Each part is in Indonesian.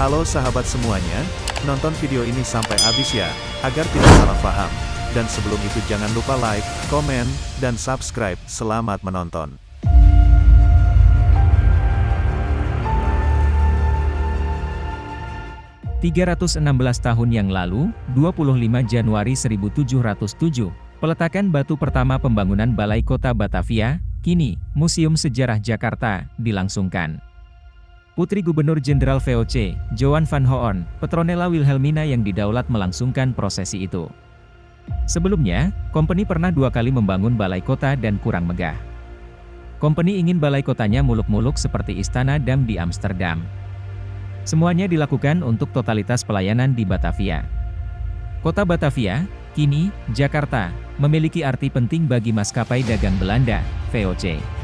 Halo sahabat semuanya, nonton video ini sampai habis ya, agar tidak salah paham. Dan sebelum itu jangan lupa like, komen, dan subscribe. Selamat menonton. ...316 tahun yang lalu, 25 Januari 1707, peletakan batu pertama pembangunan Balai Kota Batavia, kini Museum Sejarah Jakarta, dilangsungkan. Putri Gubernur Jenderal VOC, Johan van Hoorn, Petronella Wilhelmina yang didaulat melangsungkan prosesi itu. Sebelumnya, company pernah 2 kali membangun balai kota dan kurang megah. Company ingin balai kotanya muluk-muluk seperti Istana Dam di Amsterdam. Semuanya dilakukan untuk totalitas pelayanan di Batavia. Kota Batavia, kini Jakarta, memiliki arti penting bagi maskapai dagang Belanda, VOC.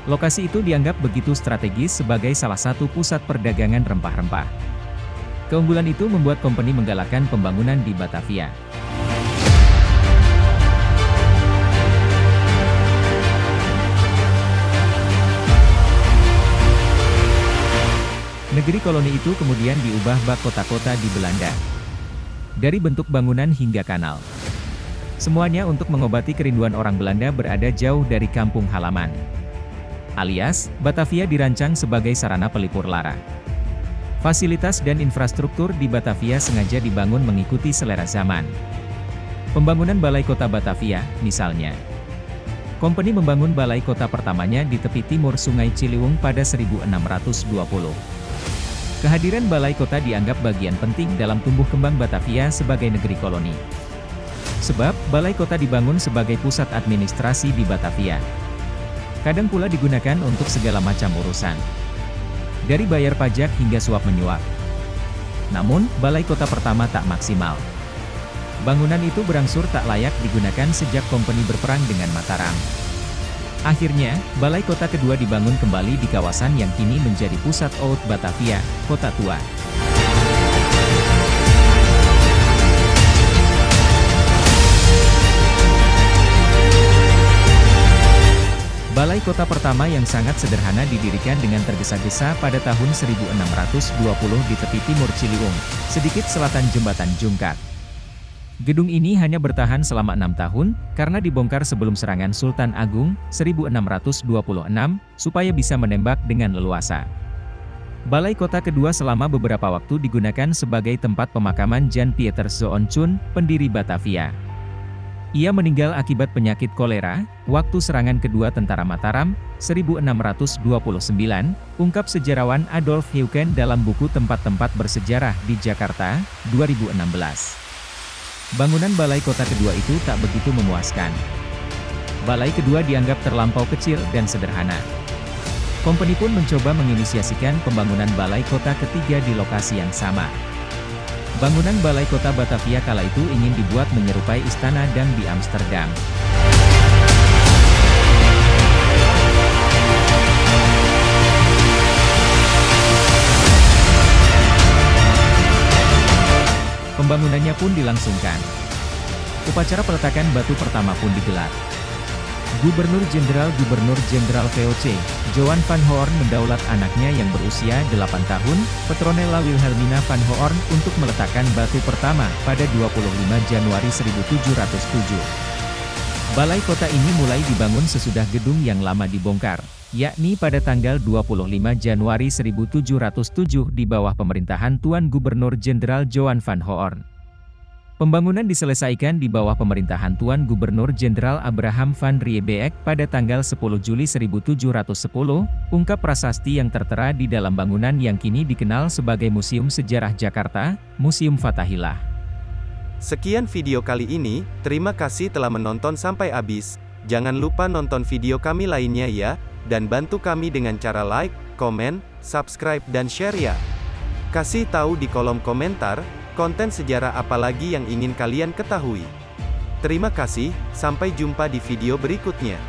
Lokasi itu dianggap begitu strategis sebagai salah satu pusat perdagangan rempah-rempah. Keunggulan itu membuat company menggalakkan pembangunan di Batavia. Negeri koloni itu kemudian diubah bak kota-kota di Belanda. Dari bentuk bangunan hingga kanal. Semuanya untuk mengobati kerinduan orang Belanda berada jauh dari kampung halaman. Alias, Batavia dirancang sebagai sarana pelipur lara. Fasilitas dan infrastruktur di Batavia sengaja dibangun mengikuti selera zaman. Pembangunan Balai Kota Batavia, misalnya. Company membangun balai kota pertamanya di tepi timur Sungai Ciliwung pada 1620. Kehadiran balai kota dianggap bagian penting dalam tumbuh kembang Batavia sebagai negeri koloni. Sebab, balai kota dibangun sebagai pusat administrasi di Batavia. Kadang pula digunakan untuk segala macam urusan. Dari bayar pajak hingga suap-menyuap. Namun, balai kota pertama tak maksimal. Bangunan itu berangsur tak layak digunakan sejak company berperang dengan Mataram. Akhirnya, balai kota kedua dibangun kembali di kawasan yang kini menjadi pusat Oud Batavia, Kota Tua. Balai kota pertama yang sangat sederhana didirikan dengan tergesa-gesa pada tahun 1620 di tepi timur Ciliwung, sedikit selatan Jembatan Jungkat. Gedung ini hanya bertahan selama 6 tahun, karena dibongkar sebelum serangan Sultan Agung, 1626, supaya bisa menembak dengan leluasa. Balai kota kedua selama beberapa waktu digunakan sebagai tempat pemakaman Jan Pieter Zoonchoen, pendiri Batavia. Ia meninggal akibat penyakit kolera, waktu serangan kedua tentara Mataram, 1629, ungkap sejarawan Adolf Heuken dalam buku Tempat-tempat Bersejarah di Jakarta, 2016. Bangunan balai kota kedua itu tak begitu memuaskan. Balai kedua dianggap terlampau kecil dan sederhana. Company pun mencoba menginisiasikan pembangunan balai kota ketiga di lokasi yang sama. Bangunan balai kota Batavia kala itu ingin dibuat menyerupai Istana Dam di Amsterdam. Pembangunannya pun dilangsungkan. Upacara peletakan batu pertama pun digelar. Gubernur Jenderal VOC, Johan van Hoorn mendaulat anaknya yang berusia 8 tahun, Petronella Wilhelmina van Hoorn untuk meletakkan batu pertama pada 25 Januari 1707. Balai kota ini mulai dibangun sesudah gedung yang lama dibongkar, yakni pada tanggal 25 Januari 1707 di bawah pemerintahan Tuan Gubernur Jenderal Johan van Hoorn. Pembangunan diselesaikan di bawah pemerintahan Tuan Gubernur Jenderal Abraham van Riebeeck pada tanggal 10 Juli 1710, ungkap prasasti yang tertera di dalam bangunan yang kini dikenal sebagai Museum Sejarah Jakarta, Museum Fathahillah. Sekian video kali ini, terima kasih telah menonton sampai habis. Jangan lupa nonton video kami lainnya ya, dan bantu kami dengan cara like, komen, subscribe dan share ya. Kasih tahu di kolom komentar, konten sejarah apa lagi yang ingin kalian ketahui. Terima kasih, sampai jumpa di video berikutnya.